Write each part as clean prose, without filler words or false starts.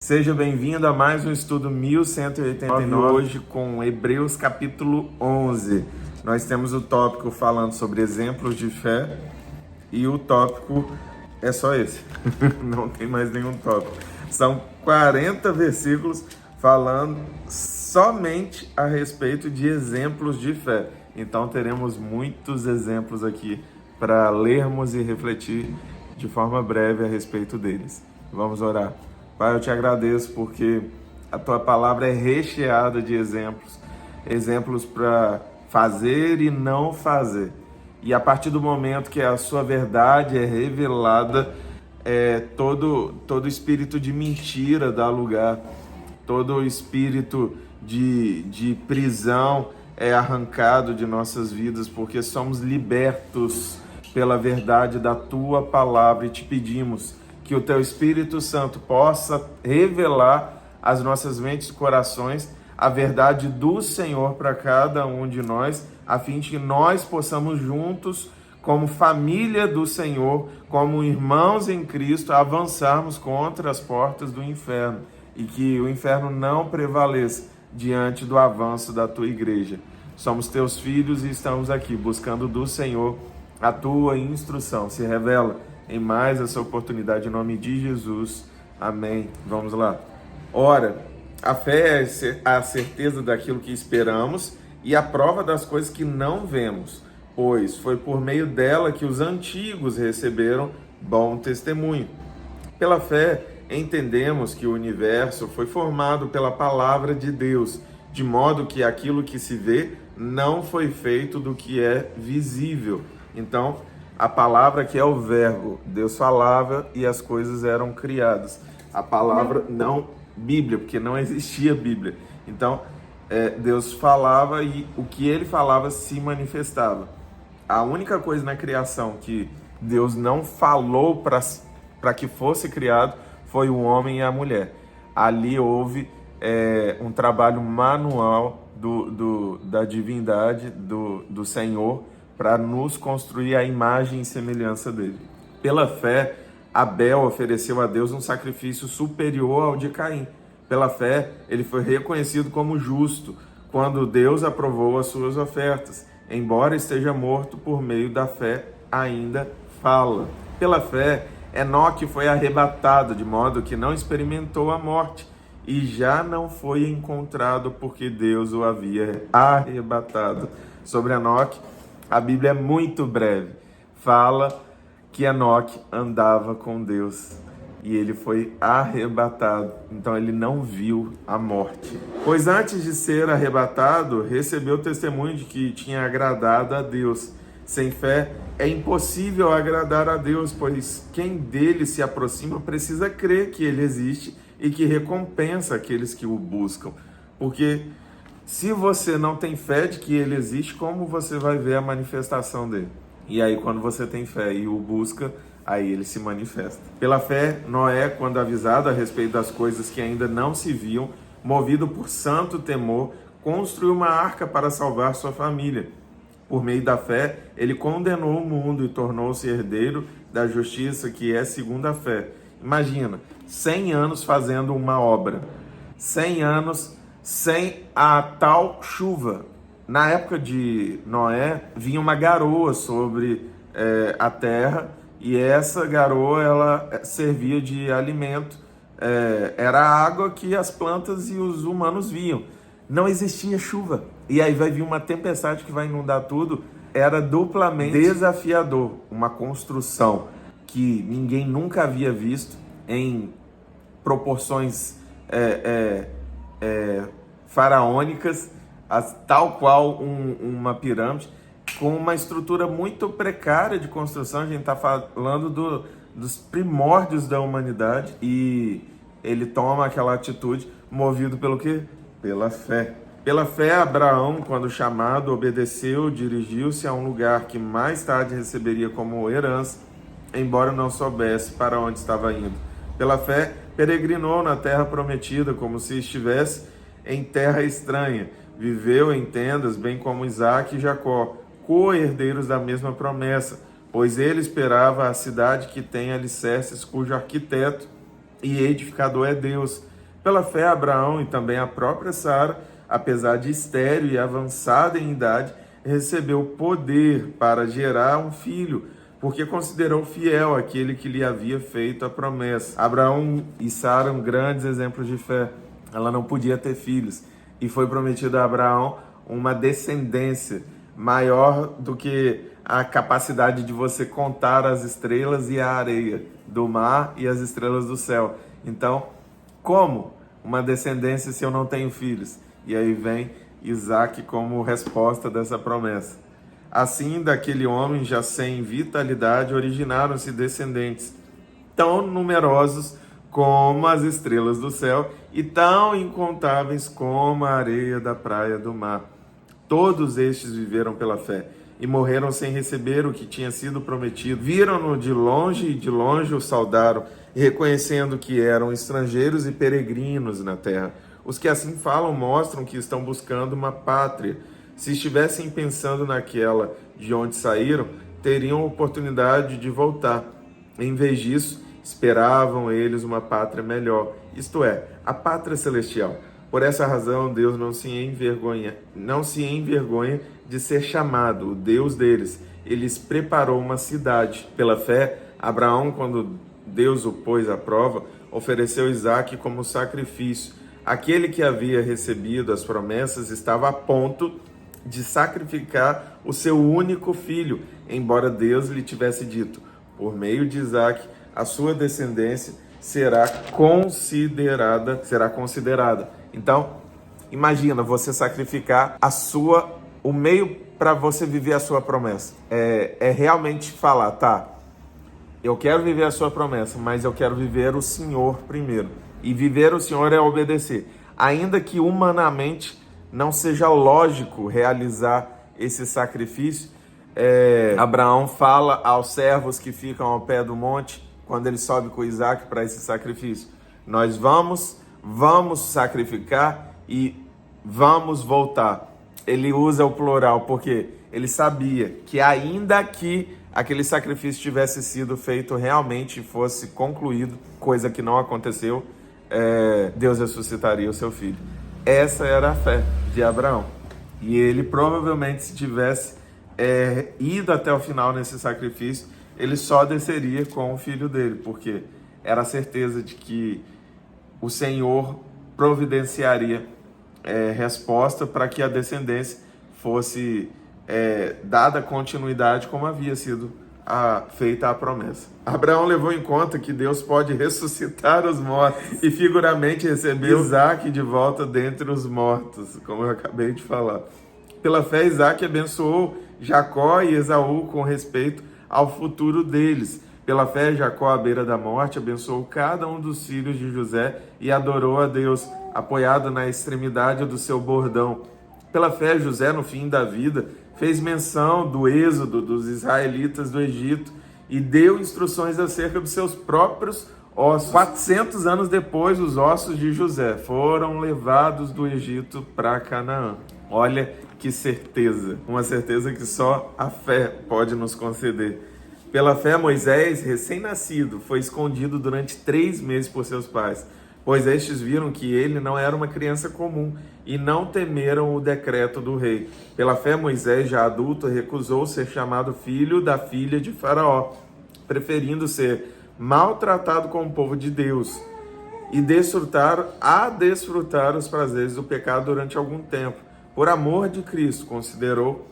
Seja bem-vindo a mais um estudo 1189, hoje com Hebreus capítulo 11. Nós temos o tópico falando sobre exemplos de fé e o tópico é só esse, não tem mais nenhum tópico. São 40 versículos falando somente a respeito de exemplos de fé. Então teremos muitos exemplos aqui para lermos e refletir de forma breve a respeito deles. Vamos orar. Pai, eu te agradeço porque a tua palavra é recheada de exemplos para fazer e não fazer. E a partir do momento que a sua verdade é revelada, todo espírito de mentira dá lugar, todo espírito de prisão é arrancado de nossas vidas, porque somos libertos pela verdade da tua palavra e te pedimos que o teu Espírito Santo possa revelar às nossas mentes e corações a verdade do Senhor para cada um de nós, a fim de que nós possamos juntos, como família do Senhor, como irmãos em Cristo, avançarmos contra as portas do inferno e que o inferno não prevaleça diante do avanço da tua igreja. Somos teus filhos e estamos aqui buscando do Senhor a tua instrução. Se revela em mais essa oportunidade, em nome de Jesus. Amém. Vamos lá. Ora, a fé é a certeza daquilo que esperamos e a prova das coisas que não vemos, pois foi por meio dela que os antigos receberam bom testemunho. Pela fé, entendemos que o universo foi formado pela palavra de Deus, de modo que aquilo que se vê não foi feito do que é visível. Então, a palavra que é o verbo, Deus falava e as coisas eram criadas. A palavra não Bíblia, porque não existia Bíblia. Então, Deus falava e o que ele falava se manifestava. A única coisa na criação que Deus não falou para que fosse criado foi o homem e a mulher. Ali houve um trabalho manual da divindade, do Senhor, para nos construir a imagem e semelhança dele. Pela fé, Abel ofereceu a Deus um sacrifício superior ao de Caim. Pela fé, ele foi reconhecido como justo quando Deus aprovou as suas ofertas. Embora esteja morto, por meio da fé, ainda fala. Pela fé, Enoque foi arrebatado, de modo que não experimentou a morte, e já não foi encontrado porque Deus o havia arrebatado. Sobre Enoque, a Bíblia é muito breve. Fala que Enoque andava com Deus e ele foi arrebatado. Então ele não viu a morte. Pois antes de ser arrebatado, recebeu o testemunho de que tinha agradado a Deus. Sem fé é impossível agradar a Deus, pois quem dele se aproxima precisa crer que ele existe e que recompensa aqueles que o buscam. Porque se você não tem fé de que ele existe, como você vai ver a manifestação dele? E aí, quando você tem fé e o busca, aí ele se manifesta. Pela fé, Noé, quando avisado a respeito das coisas que ainda não se viam, movido por santo temor, construiu uma arca para salvar sua família. Por meio da fé, ele condenou o mundo e tornou-se herdeiro da justiça que é segundo a fé. Imagina, 100 anos fazendo uma obra, 100 anos sem a tal chuva. Na época de Noé, vinha uma garoa sobre a terra e essa garoa ela servia de alimento. Era a água que as plantas e os humanos viam. Não existia chuva. E aí vai vir uma tempestade que vai inundar tudo. Era duplamente desafiador. Uma construção que ninguém nunca havia visto em proporções faraônicas, tal qual uma pirâmide, com uma estrutura muito precária de construção. A gente está falando dos primórdios da humanidade e ele toma aquela atitude movido pelo quê? Pela fé. Pela fé, Abraão, quando chamado, obedeceu, dirigiu-se a um lugar que mais tarde receberia como herança, embora não soubesse para onde estava indo. Pela fé, peregrinou na terra prometida, como se estivesse em terra estranha. Viveu em tendas, bem como Isaac e Jacó, co-herdeiros da mesma promessa, pois ele esperava a cidade que tem alicerces, cujo arquiteto e edificador é Deus. Pela fé, Abraão e também a própria Sara, apesar de estéril e avançada em idade, recebeu poder para gerar um filho, porque considerou fiel aquele que lhe havia feito a promessa. Abraão e Sara são grandes exemplos de fé. Ela não podia ter filhos, e foi prometido a Abraão uma descendência maior do que a capacidade de você contar as estrelas e a areia do mar e as estrelas do céu. Então, como uma descendência se eu não tenho filhos? E aí vem Isaac como resposta dessa promessa. Assim, daquele homem já sem vitalidade, originaram-se descendentes tão numerosos como as estrelas do céu e tão incontáveis como a areia da praia do mar. Todos estes viveram pela fé e morreram sem receber o que tinha sido prometido. Viram-no de longe e de longe o saudaram, reconhecendo que eram estrangeiros e peregrinos na terra. Os que assim falam mostram que estão buscando uma pátria. Se estivessem pensando naquela de onde saíram, teriam oportunidade de voltar. Em vez disso, esperavam eles uma pátria melhor, isto é, a pátria celestial. Por essa razão, Deus não se envergonha de ser chamado o Deus deles. Ele lhes preparou uma cidade. Pela fé, Abraão, quando Deus o pôs à prova, ofereceu Isaque como sacrifício. Aquele que havia recebido as promessas estava a ponto de sacrificar o seu único filho, embora Deus lhe tivesse dito: por meio de Isaque, a sua descendência será considerada. Então, imagina você sacrificar o meio para você viver a sua promessa. É realmente falar, tá, eu quero viver a sua promessa, mas eu quero viver o Senhor primeiro. E viver o Senhor é obedecer. Ainda que humanamente não seja lógico realizar esse sacrifício, Abraão fala aos servos que ficam ao pé do monte, quando ele sobe com Isaac para esse sacrifício: nós vamos sacrificar e vamos voltar. Ele usa o plural porque ele sabia que ainda que aquele sacrifício tivesse sido feito realmente e fosse concluído, coisa que não aconteceu, Deus ressuscitaria o seu filho. Essa era a fé de Abraão. E ele provavelmente, se tivesse ido até o final nesse sacrifício, ele só desceria com o filho dele, porque era a certeza de que o Senhor providenciaria resposta para que a descendência fosse dada continuidade como havia sido feita a promessa. Abraão levou em conta que Deus pode ressuscitar os mortos e figuramente recebeu Isaque de volta dentre os mortos, como eu acabei de falar. Pela fé, Isaque abençoou Jacó e Esaú com respeito ao futuro deles. Pela fé, Jacó, à beira da morte, abençoou cada um dos filhos de José e adorou a Deus, apoiado na extremidade do seu bordão. Pela fé, José, no fim da vida, fez menção do êxodo dos israelitas do Egito e deu instruções acerca dos seus próprios ossos. 400 anos depois, os ossos de José foram levados do Egito para Canaã. Olha que certeza, uma certeza que só a fé pode nos conceder. Pela fé, Moisés, recém-nascido, foi escondido durante 3 meses por seus pais, pois estes viram que ele não era uma criança comum e não temeram o decreto do rei. Pela fé, Moisés, já adulto, recusou ser chamado filho da filha de Faraó, preferindo ser maltratado com o povo de Deus e desfrutar os prazeres do pecado durante algum tempo. Por amor de Cristo, considerou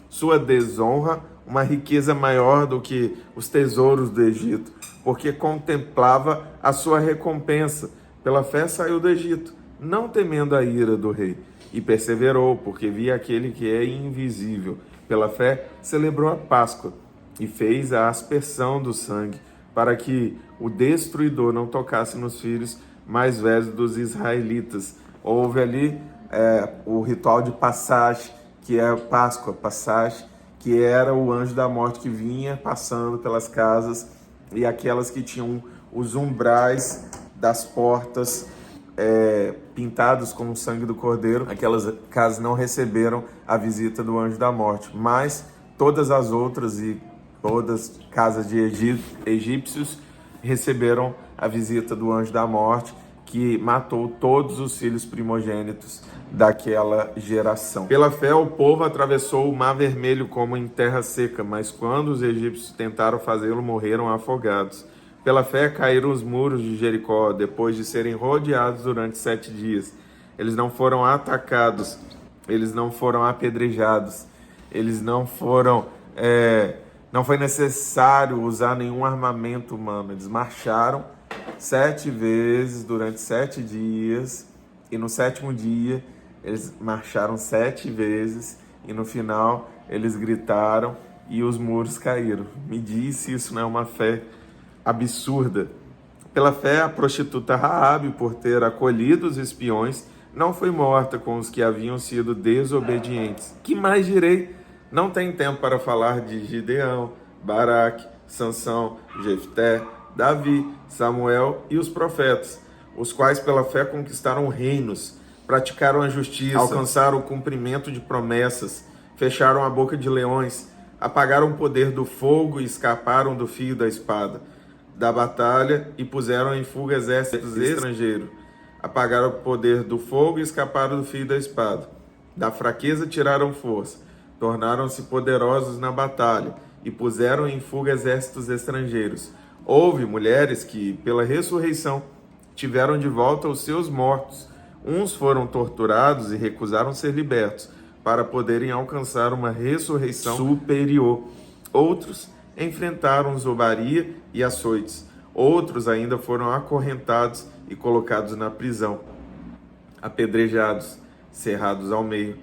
sua desonra uma riqueza maior do que os tesouros do Egito, porque contemplava a sua recompensa. Pela fé saiu do Egito, não temendo a ira do rei, e perseverou, porque via aquele que é invisível. Pela fé celebrou a Páscoa e fez a aspersão do sangue, para que o destruidor não tocasse nos filhos mais velhos dos israelitas. Houve ali o ritual de passagem, que é a Páscoa, passagem, que era o anjo da morte que vinha passando pelas casas, e aquelas que tinham os umbrais das portas pintados com o sangue do cordeiro, aquelas casas não receberam a visita do anjo da morte, mas todas as outras e todas casas de egípcios receberam a visita do anjo da morte, que matou todos os filhos primogênitos daquela geração. Pela fé, o povo atravessou o Mar Vermelho como em terra seca, mas quando os egípcios tentaram fazê-lo, morreram afogados. Pela fé, caíram os muros de Jericó, depois de serem rodeados durante 7 dias. Eles não foram atacados, eles não foram apedrejados, eles não foram... não foi necessário usar nenhum armamento humano. Eles marcharam 7 vezes durante 7 dias, e no 7º dia eles marcharam 7 vezes, e no final eles gritaram e os muros caíram. Me diz se isso não é uma fé absurda. Pela fé, a prostituta Raabe, por ter acolhido os espiões, não foi morta com os que haviam sido desobedientes. Que mais direi? Não tem tempo para falar de Gideão, Baraque, Sansão, Jefté, Davi, Samuel e os profetas, os quais pela fé conquistaram reinos, praticaram a justiça, alcançaram o cumprimento de promessas, fecharam a boca de leões, apagaram o poder do fogo e escaparam do fio da espada, da batalha, e puseram em fuga exércitos estrangeiros. Apagaram o poder do fogo e escaparam do fio da espada. Da fraqueza tiraram força, tornaram-se poderosos na batalha e puseram em fuga exércitos estrangeiros. Houve mulheres que, pela ressurreição, tiveram de volta os seus mortos. Uns foram torturados e recusaram ser libertos, para poderem alcançar uma ressurreição superior. Outros enfrentaram zombaria e açoites. Outros ainda foram acorrentados e colocados na prisão, apedrejados, cerrados ao meio,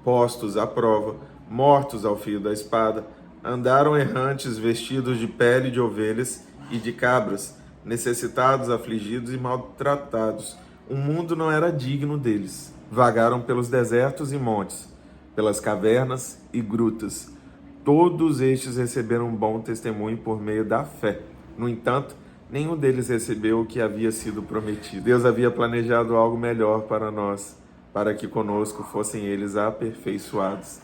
postos à prova, mortos ao fio da espada. Andaram errantes vestidos de pele de ovelhas e de cabras, necessitados, afligidos e maltratados. O mundo não era digno deles. Vagaram pelos desertos e montes, pelas cavernas e grutas. Todos estes receberam um bom testemunho por meio da fé. No entanto, nenhum deles recebeu o que havia sido prometido. Deus havia planejado algo melhor para nós, para que conosco fossem eles aperfeiçoados.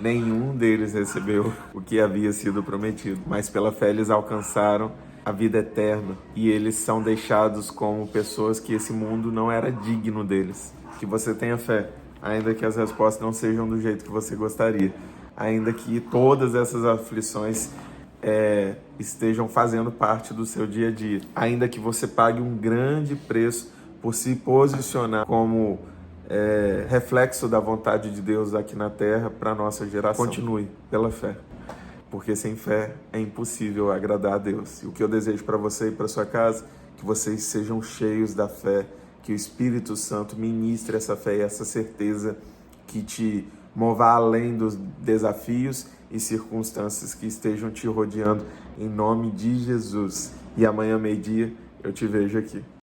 Nenhum deles recebeu o que havia sido prometido, mas pela fé eles alcançaram a vida eterna, e eles são deixados como pessoas que esse mundo não era digno deles. Que você tenha fé, ainda que as respostas não sejam do jeito que você gostaria, ainda que todas essas aflições estejam fazendo parte do seu dia a dia, ainda que você pague um grande preço por se posicionar como reflexo da vontade de Deus aqui na Terra para a nossa geração. Continue pela fé, porque sem fé é impossível agradar a Deus. E o que eu desejo para você e para sua casa, que vocês sejam cheios da fé, que o Espírito Santo ministre essa fé e essa certeza que te mova além dos desafios e circunstâncias que estejam te rodeando, em nome de Jesus. E amanhã, meio-dia, eu te vejo aqui.